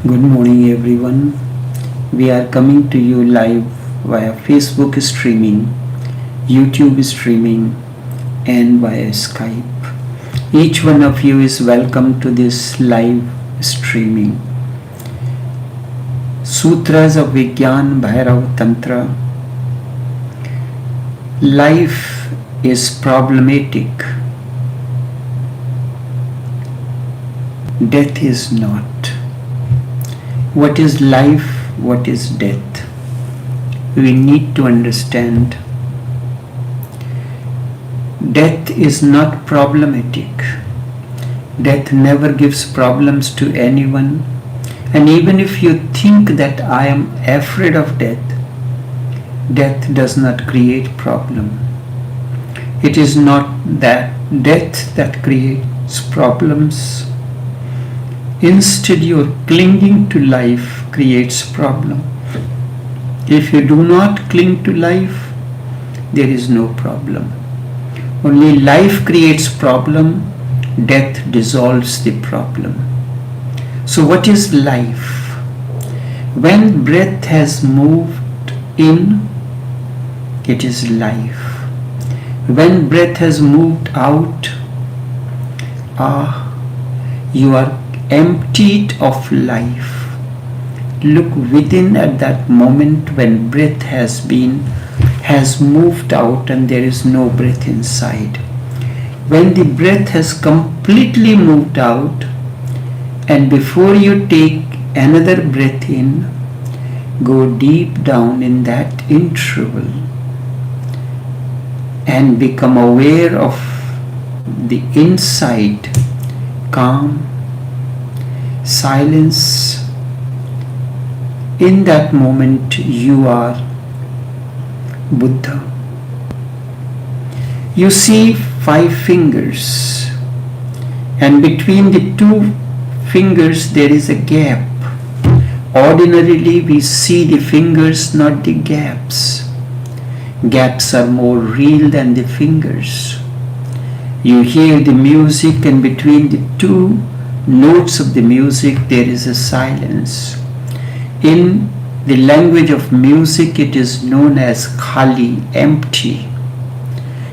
Good morning, everyone. We are coming to you live via Facebook streaming, YouTube streaming, and via Skype. Each one of you is welcome to this live streaming. Sutras of Vigyan Bhairav Tantra. Life is problematic. Death is not. What is life? What is death? We need to understand. Death is not problematic. Death never gives problems to anyone. And even if you think that I am afraid of death, death does not create problem. It is not that death that creates problems. Instead, your clinging to life creates problem. If you do not cling to life, there is no problem. Only life creates problem, death dissolves the problem. So what is life? When breath has moved in, it is life. When breath has moved out, you are emptied of life. Look within at that moment when breath has moved out and there is no breath inside. When the breath has completely moved out, and before you take another breath in, go deep down in that interval and become aware of the inside, calm, silence. In that moment you are Buddha. You see 5 fingers, and between the 2 fingers there is a gap. Ordinarily we see the fingers, not the gaps. Gaps are more real than the fingers. You hear the music, and between the 2 notes of the music there is a silence. In the language of music it is known as khali, empty.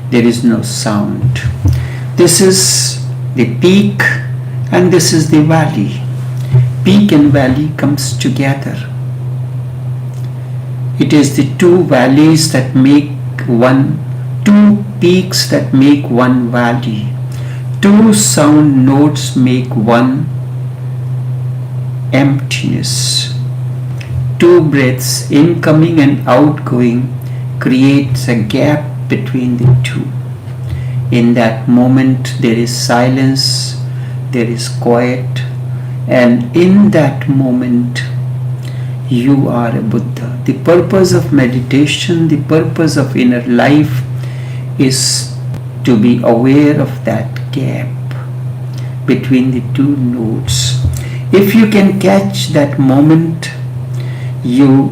There is no sound. This is the peak and this is the valley. Peak and valley comes together. It is the 2 valleys that make 2 peaks that make one valley. 2 sound notes make one emptiness. 2 breaths, incoming and outgoing, creates a gap between the 2. In that moment there is silence, there is quiet, and in that moment you are a Buddha. The purpose of meditation, the purpose of inner life is to be aware of that gap between the 2 notes. If you can catch that moment, you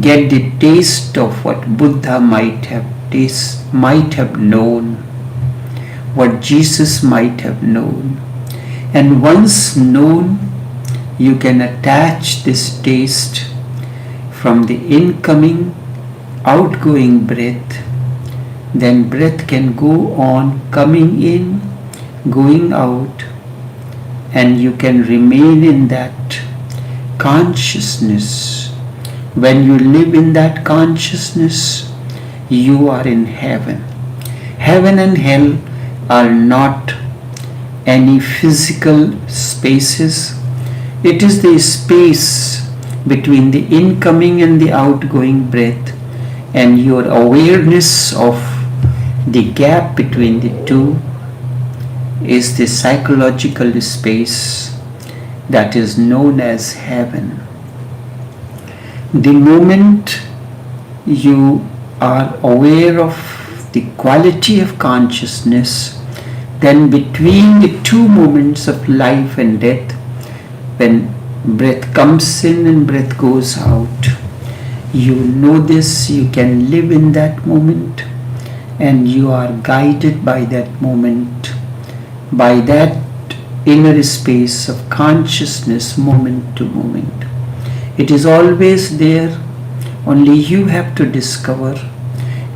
get the taste of what Buddha might have known, what Jesus might have known. And once known, you can attach this taste from the incoming, outgoing breath. Then breath can go on coming in, going out, and you can remain in that consciousness. When you live in that consciousness, you are in heaven. Heaven and hell are not any physical spaces. It is the space between the incoming and the outgoing breath, and your awareness of the gap between the 2 is the psychological space that is known as heaven. The moment you are aware of the quality of consciousness, then between the 2 moments of life and death, when breath comes in and breath goes out, you know this, you can live in that moment, and you are guided by that moment, by that inner space of consciousness moment to moment. It is always there, only you have to discover,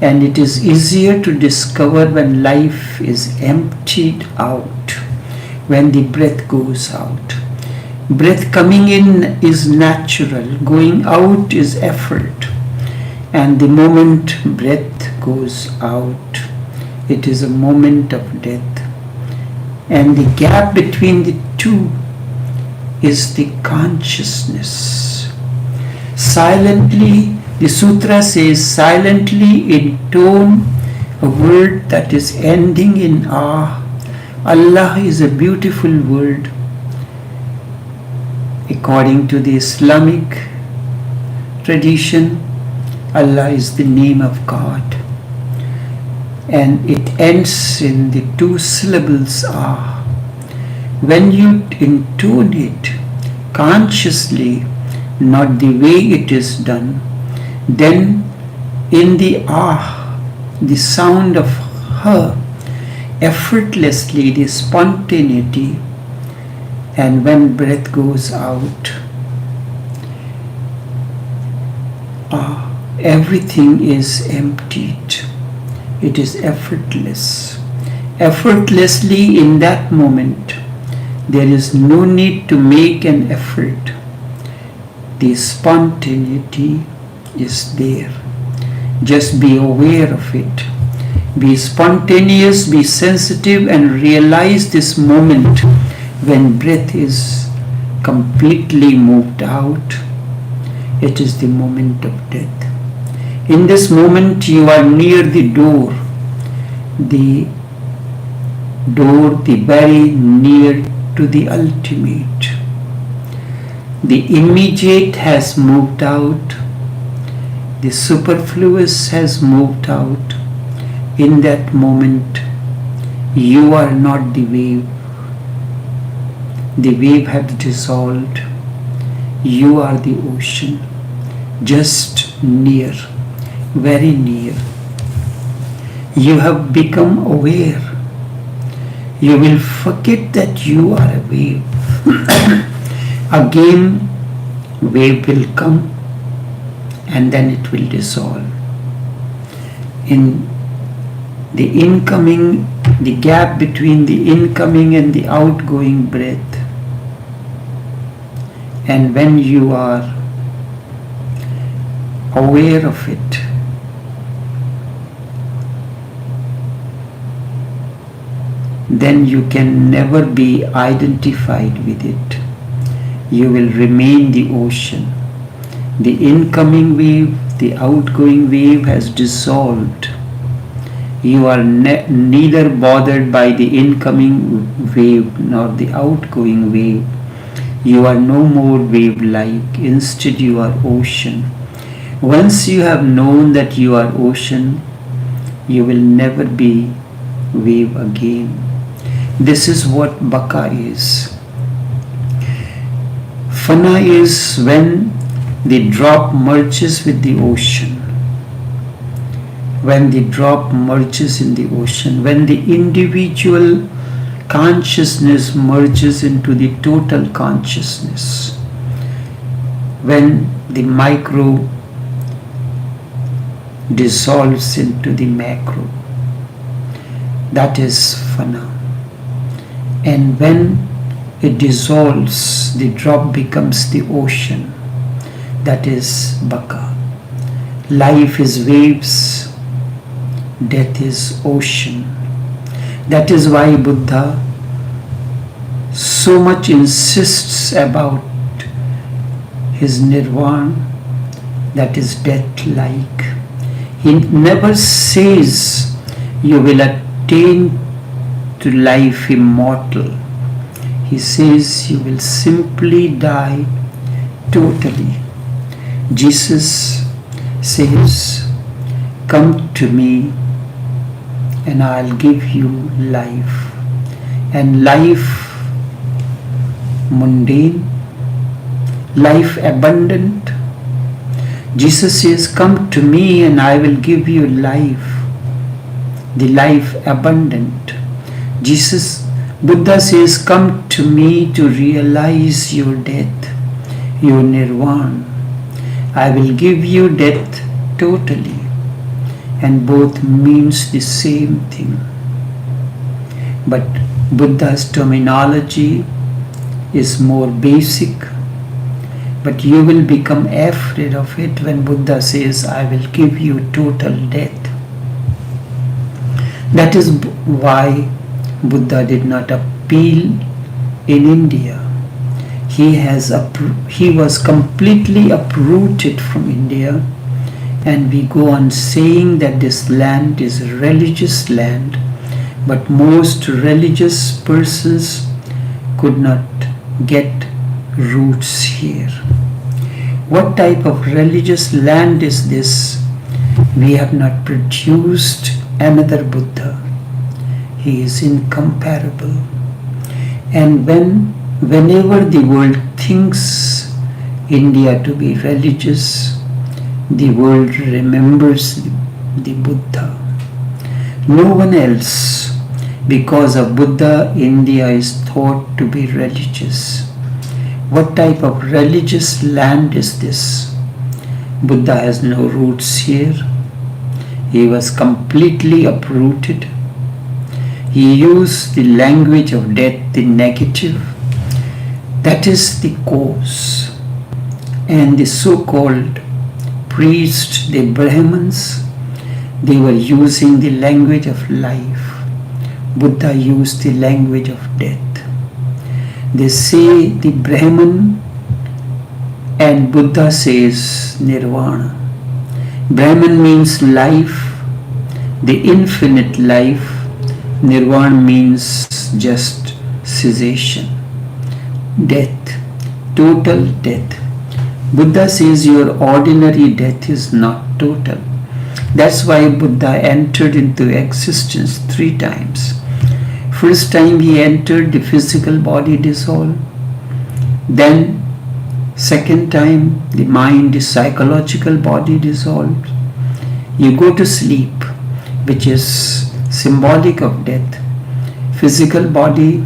and it is easier to discover when life is emptied out, when the breath goes out. Breath coming in is natural, going out is effort, and the moment breath goes out, it is a moment of death. And the gap between the two is the consciousness. Silently, the sutra says, silently intone a word that is ending in ah. Allah is a beautiful word. According to the Islamic tradition, Allah is the name of God. And it ends in the two syllables ah. When you intone it consciously, not the way it is done, then in the ah, the sound of her, effortlessly the spontaneity, and when breath goes out, ah, everything is emptied. It is effortless. Effortlessly in that moment, there is no need to make an effort. The spontaneity is there. Just be aware of it. Be spontaneous, be sensitive, and realize this moment when breath is completely moved out. It is the moment of death. In this moment, you are near the door the very near to the ultimate. The immediate has moved out, the superfluous has moved out. In that moment, you are not the wave. The wave has dissolved. You are the ocean, just near, very near. You have become aware. You will forget that you are a wave. Again, wave will come and then it will dissolve. In the incoming, the gap between the incoming and the outgoing breath, and when you are aware of it, then you can never be identified with it. You will remain the ocean. The incoming wave, the outgoing wave has dissolved. You are neither bothered by the incoming wave nor the outgoing wave. You are no more wave-like. Instead, you are ocean. Once you have known that you are ocean, you will never be wave again. This is what Baka is. Fana is when the drop merges with the ocean. When the drop merges in the ocean, when the individual consciousness merges into the total consciousness, when the micro dissolves into the macro, that is Fana. And when it dissolves, the drop becomes the ocean, that is Baka. Life is waves, death is ocean. That is why Buddha so much insists about his nirvana, that is death-like. He never says you will attain to life immortal. He says you will simply die totally. Jesus says, "Come to me and I'll give you life." And life mundane, life abundant. Jesus says, "Come to me and I will give you life," the life abundant. Jesus Buddha says, come to me to realize your death, your nirvana. I will give you death totally. And both means the same thing. But Buddha's terminology is more basic. But you will become afraid of it when Buddha says, I will give you total death. That is why Buddha did not appeal in India. He was completely uprooted from India, and we go on saying that this land is a religious land, but most religious persons could not get roots here. What type of religious land is this? We have not produced another Buddha. He is incomparable. And whenever the world thinks India to be religious, the world remembers the Buddha. No one else. Because of Buddha, India is thought to be religious. What type of religious land is this? Buddha has no roots here. He was completely uprooted. He used the language of death, the negative. That is the cause. And the so-called priests, the Brahmins, they were using the language of life. Buddha used the language of death. They say the Brahman, and Buddha says nirvana. Brahman means life, the infinite life. Nirvana means just cessation, death, total death. Buddha says your ordinary death is not total. That's why Buddha entered into existence 3 times. First time he entered, the physical body dissolved. Then second time, the mind, the psychological body dissolved. You go to sleep, which is symbolic of death. Physical body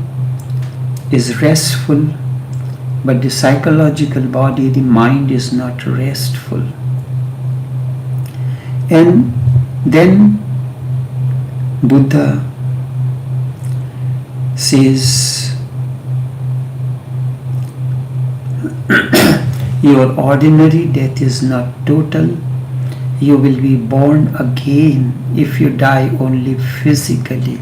is restful, but the psychological body, the mind is not restful. And then Buddha says, your ordinary death is not total. You will be born again if you die only physically.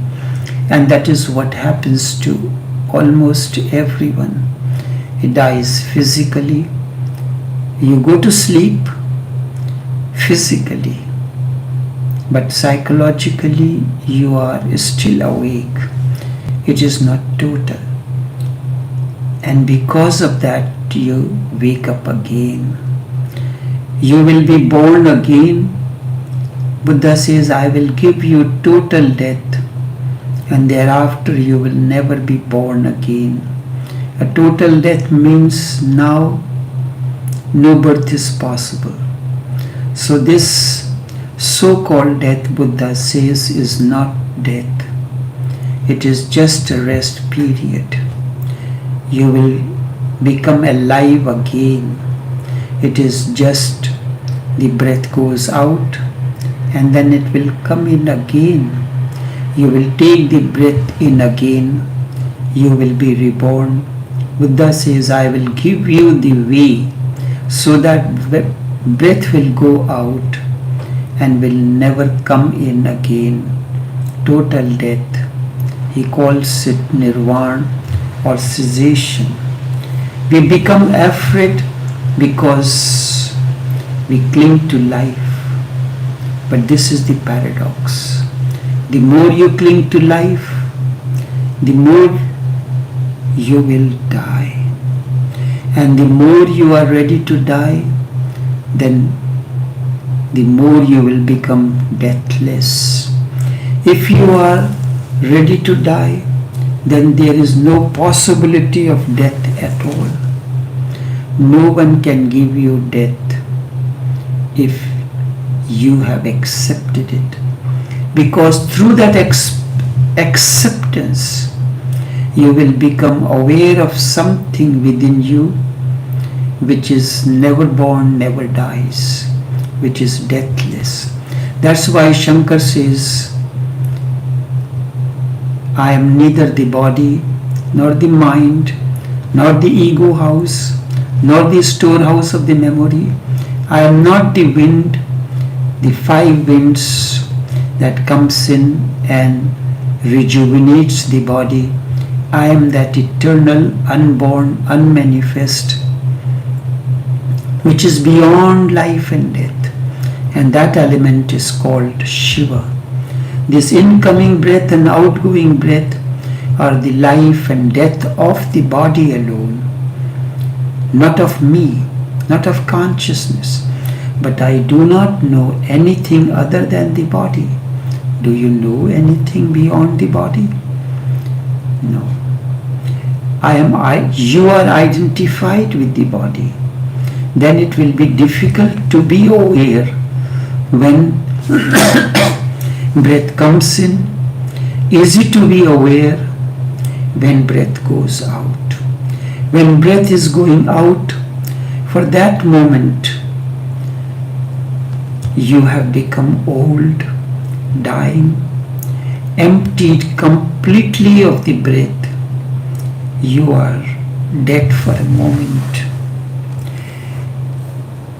And that is what happens to almost everyone. He dies physically. You go to sleep physically, but psychologically you are still awake. It is not total. And because of that, you wake up again. You will be born again. Buddha says, I will give you total death, and thereafter you will never be born again. A total death means now no birth is possible. So this so-called death, Buddha says, is not death. It is just a rest period. You will become alive again. It is just the breath goes out and then it will come in again. You will take the breath in again. You will be reborn. Buddha says, I will give you the way so that breath will go out and will never come in again. Total death. He calls it nirvana or cessation. We become afraid because we cling to life. But this is the paradox. The more you cling to life, the more you will die. And the more you are ready to die, then the more you will become deathless. If you are ready to die, then there is no possibility of death at all. No one can give you death if you have accepted it. Because through that acceptance, you will become aware of something within you which is never born, never dies, which is deathless. That's why Shankar says, I am neither the body, nor the mind, nor the ego house, nor the storehouse of the memory. I am not the wind, the five winds that comes in and rejuvenates the body. I am that eternal, unborn, unmanifest, which is beyond life and death. And that element is called Shiva. This incoming breath and outgoing breath are the life and death of the body alone, not of me, not of consciousness. But I do not know anything other than the body. Do you know anything beyond the body? No. You are identified with the body. Then it will be difficult to be aware when breath comes in, easy to be aware when breath goes out. When breath is going out, for that moment you have become old, dying, emptied completely of the breath. You are dead for a moment.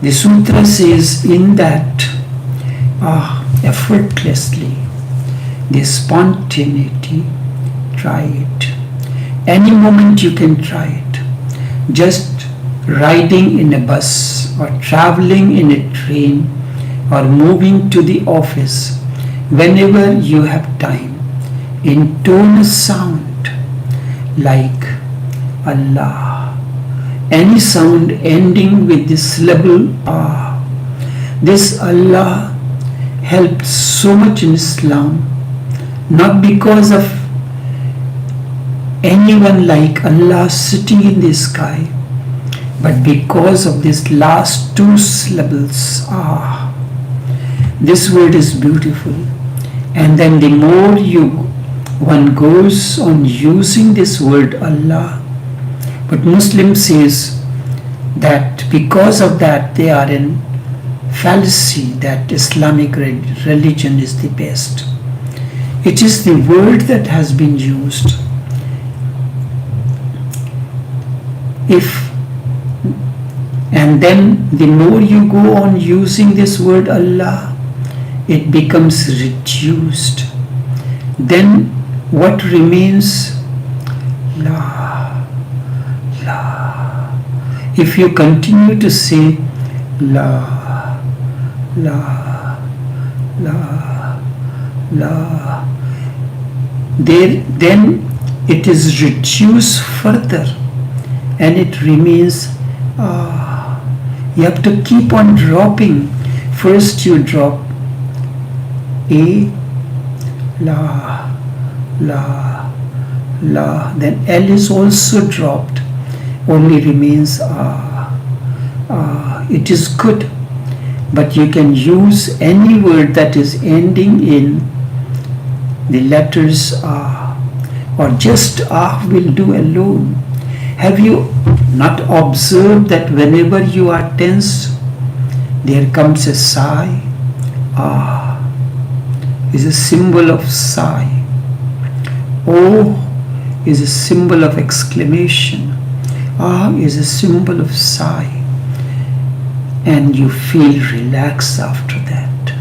The sutra says in that effortlessly, the spontaneity, try it. Any moment you can try it. Just riding in a bus or traveling in a train or moving to the office, whenever you have time, intone a sound like Allah. Any sound ending with the syllable Ah. This Allah helped so much in Islam, not because of anyone like Allah sitting in the sky, but because of these last two syllables, Ah. This word is beautiful. And then the more one goes on using this word Allah, but Muslim says that because of that they are in fallacy that Islamic religion is the best. It is the word that has been used. And then the more you go on using this word Allah, it becomes reduced. Then what remains? La, la. If you continue to say La, La, La, La, then it is reduced further and it remains Ah. You have to keep on dropping. First you drop A, La, La, La, then L is also dropped, only remains Ah, Ah. It is good, but you can use any word that is ending in the letters Ah, or just Ah will do alone. Have you not observed that whenever you are tense, there comes a sigh? Ah is a symbol of sigh. Oh is a symbol of exclamation. Ah is a symbol of sigh. And you feel relaxed after that.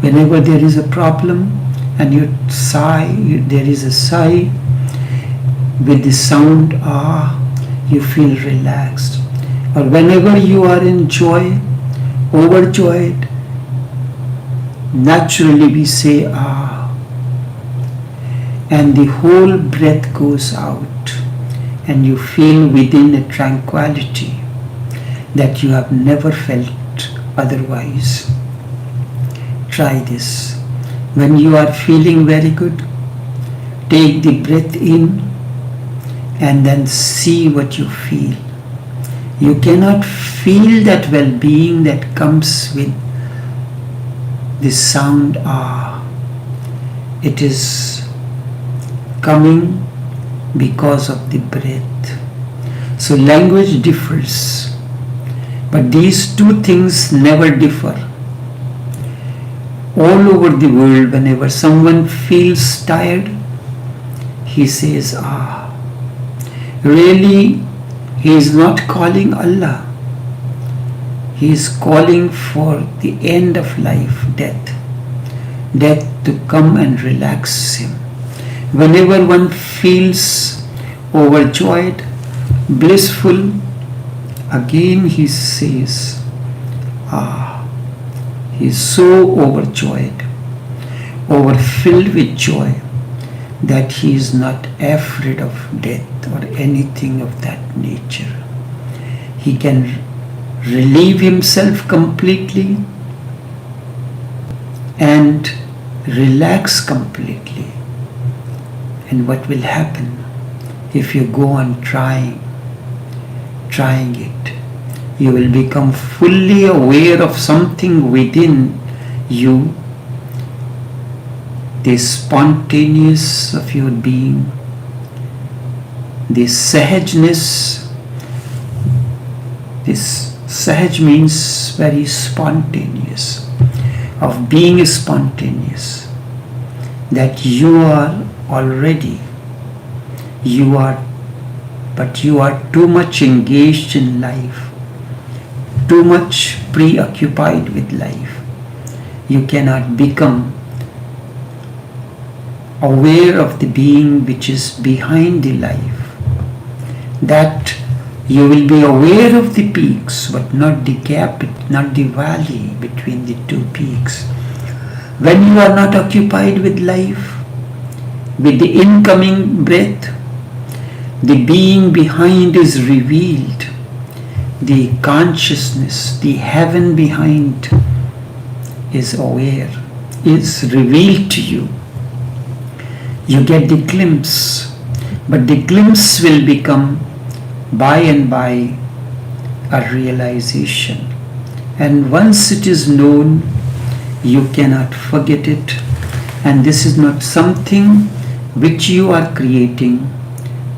Whenever there is a problem and you sigh, there is a sigh with the sound Ah, you feel relaxed. Or whenever you are in joy, overjoyed, naturally we say Ah, and the whole breath goes out and you feel within a tranquility that you have never felt otherwise. Try this. When you are feeling very good, take the breath in and then see what you feel. You cannot feel that well-being that comes with the sound Ah. It is coming because of the breath. So language differs, but these two things never differ. All over the world, whenever someone feels tired, he says, ah. Really, he is not calling Allah. He is calling for the end of life, death. Death to come and relax him. Whenever one feels overjoyed, blissful, again he says, ah, he is so overjoyed, overfilled with joy, that he is not afraid of death or anything of that nature. He can relieve himself completely and relax completely. And what will happen if you go on trying it? You will become fully aware of something within you, the spontaneous of your being, the sahajness. This sahaj means very spontaneous, of being spontaneous, that you are already, but you are too much engaged in life, too much preoccupied with life. You cannot become aware of the being which is behind the life. That you will be aware of the peaks, but not the gap, not the valley between the two peaks. When you are not occupied with life, with the incoming breath, the being behind is revealed. The consciousness, the heaven behind is aware, is revealed to you. You get the glimpse, but the glimpse will become by and by a realization. And once it is known, you cannot forget it. And this is not something which you are creating.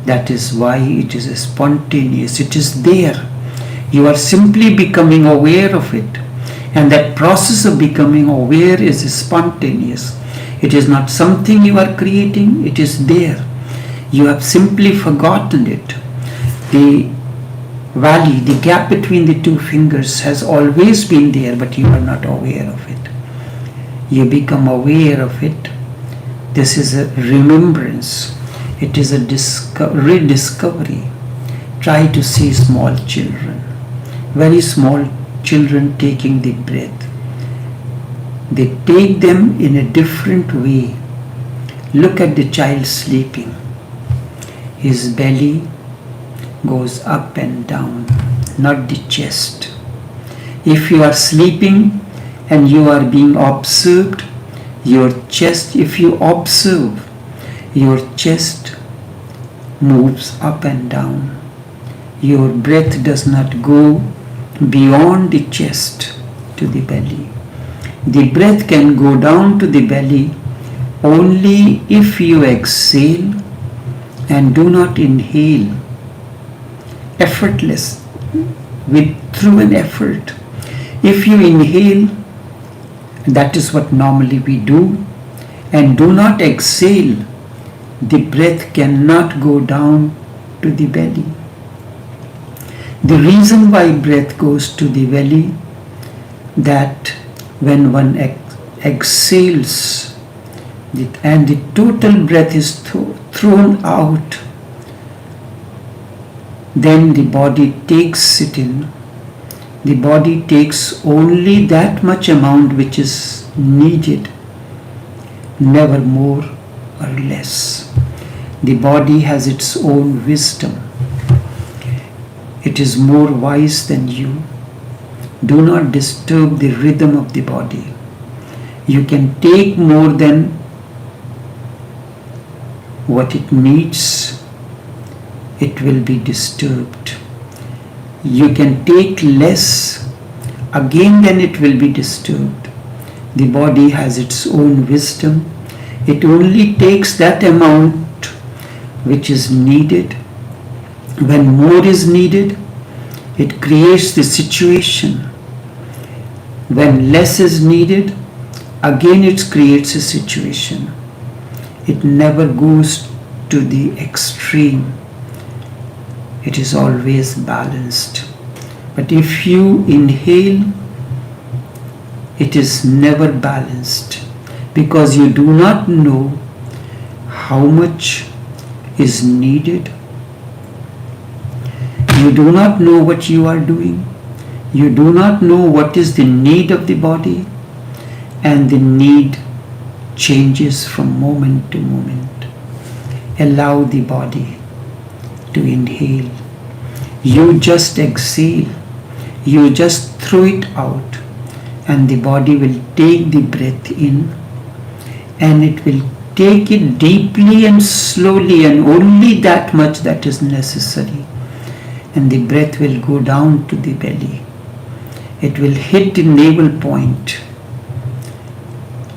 That is why it is spontaneous. It is there. You are simply becoming aware of it. And that process of becoming aware is spontaneous. It is not something you are creating. It is there. You have simply forgotten it. The valley, the gap between the two fingers has always been there, but you are not aware of it. You become aware of it. This is a remembrance. It is a rediscovery. Try to see small children, very small children taking the breath. They take them in a different way. Look at the child sleeping. His belly goes up and down, not the chest. If you are sleeping and you are being observed, your chest, if you observe, your chest moves up and down. Your breath does not go beyond the chest to the belly. The breath can go down to the belly only if you exhale and do not inhale effortless, through an effort. If you inhale, that is what normally we do, and do not exhale, the breath cannot go down to the belly. The reason why breath goes to the belly, that when one exhales and the total breath is thrown out, then the body takes it in. The body takes only that much amount which is needed, never more or less. The body has its own wisdom. It is more wise than you. Do not disturb the rhythm of the body. You can take more than what it needs. It will be disturbed. You can take less, again then it will be disturbed. The body has its own wisdom. It only takes that amount which is needed. When more is needed, it creates the situation. When less is needed, again it creates a situation. It never goes to the extreme. It is always balanced. But if you inhale, it is never balanced, because you do not know how much is needed. You do not know what you are doing. You do not know what is the need of the body, and the need changes from moment to moment. Allow the body to inhale. You just exhale. You just throw it out, and the body will take the breath in, and it will take it deeply and slowly, and only that much that is necessary. And the breath will go down to the belly. It will hit the navel point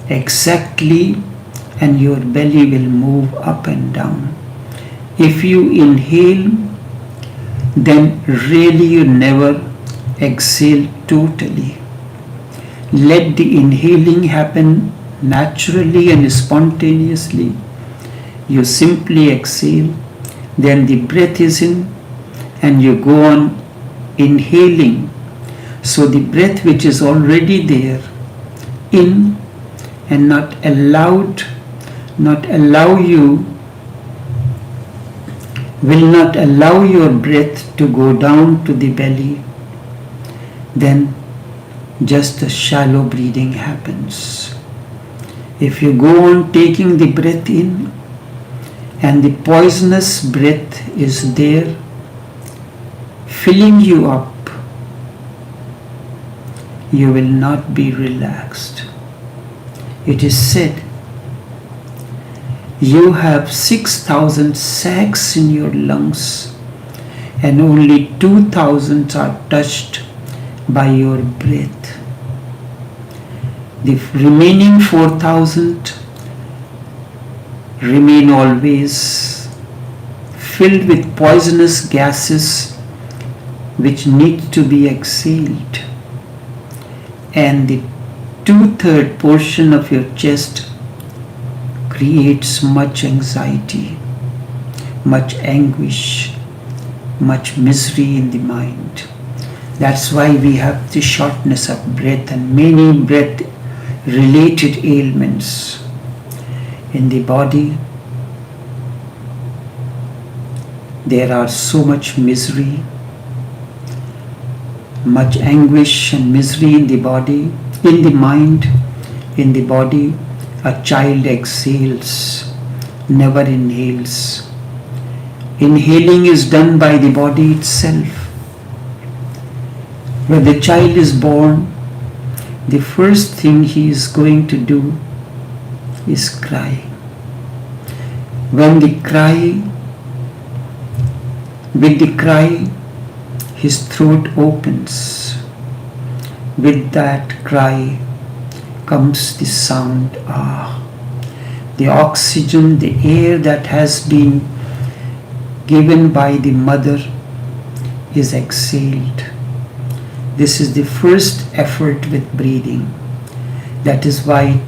exactly, and your belly will move up and down. If you inhale, then really you never exhale totally. Let the inhaling happen naturally and spontaneously. You simply exhale, then the breath is in, and you go on inhaling. So the breath which is already there in, and not allow your breath to go down to the belly, then just a shallow breathing happens. If you go on taking the breath in, and the poisonous breath is there filling you up, you will not be relaxed. It is said you have 6,000 sacs in your lungs, and only 2,000 are touched by your breath. The remaining 4,000 remain always filled with poisonous gases which need to be exhaled. And the 2/3 portion of your chest creates much anxiety, much anguish, much misery in the mind. That's why we have the shortness of breath and many breath related ailments in the body. There are so much misery, much anguish and misery in the body, in the mind, in the body. A child exhales, never inhales. Inhaling is done by the body itself. When the child is born, the first thing he is going to do is cry. With the cry, his throat opens. With that cry comes the sound ah. The oxygen, the air that has been given by the mother is exhaled. This is the first effort with breathing. That is why if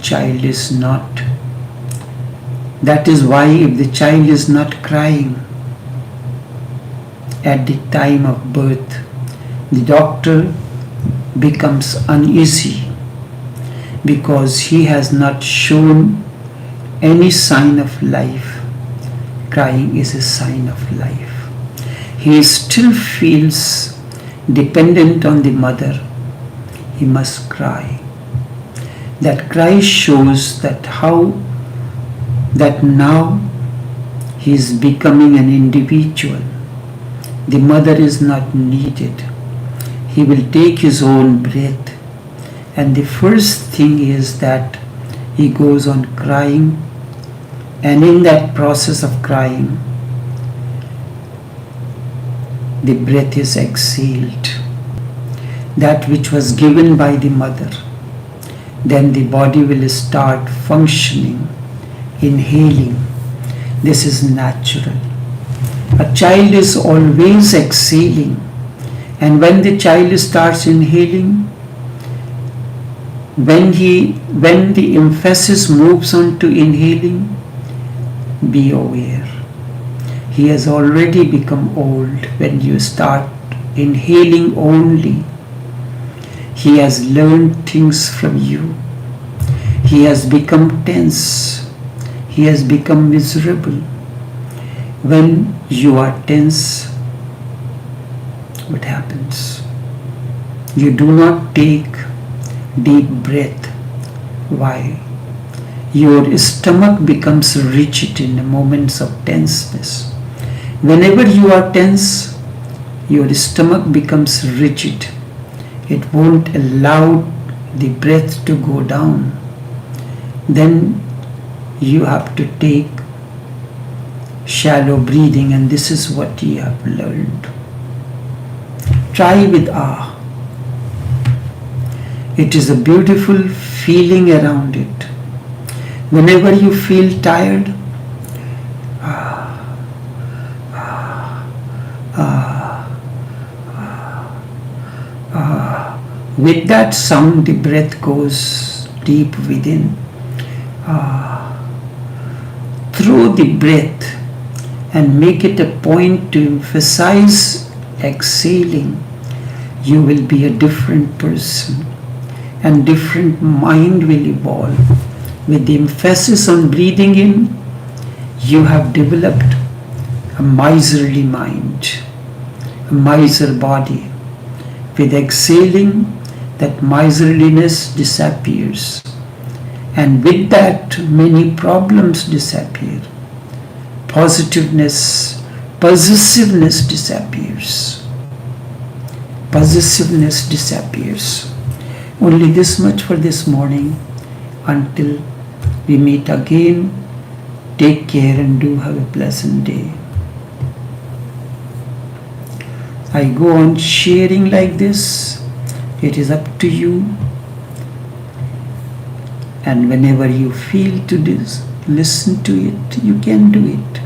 the child is not crying at the time of birth, the doctor becomes uneasy, because he has not shown any sign of life. Crying is a sign of life. He still feels dependent on the mother. He must cry. That cry shows that now he is becoming an individual. The mother is not needed. He will take his own breath. And the first thing is that he goes on crying, and in that process of crying, the breath is exhaled, that which was given by the mother. Then the body will start functioning, inhaling. This is natural. A child is always exhaling, and when the child starts inhaling, when the emphasis moves on to inhaling, be aware. He has already become old when you start inhaling only. He has learned things from you. He has become tense. He has become miserable. When you are tense, what happens? You do not take deep breath. Why? Your stomach becomes rigid in the moments of tenseness. Whenever you are tense, your stomach becomes rigid. It won't allow the breath to go down. Then you have to take shallow breathing, and this is what you have learned. Try with ah. It is a beautiful feeling around it. Whenever you feel tired, with that sound, the breath goes deep within. Through the breath and make it a point to emphasize exhaling, you will be a different person, and different mind will evolve. With the emphasis on breathing in, you have developed a miserly mind, a miser body. With exhaling, that miserliness disappears, and with that many problems disappear. Positiveness, possessiveness disappears. Possessiveness disappears. Only this much for this morning. Until we meet again, take care and do have a pleasant day. I go on sharing like this. It is up to you. And whenever you feel to this, listen to it, you can do it.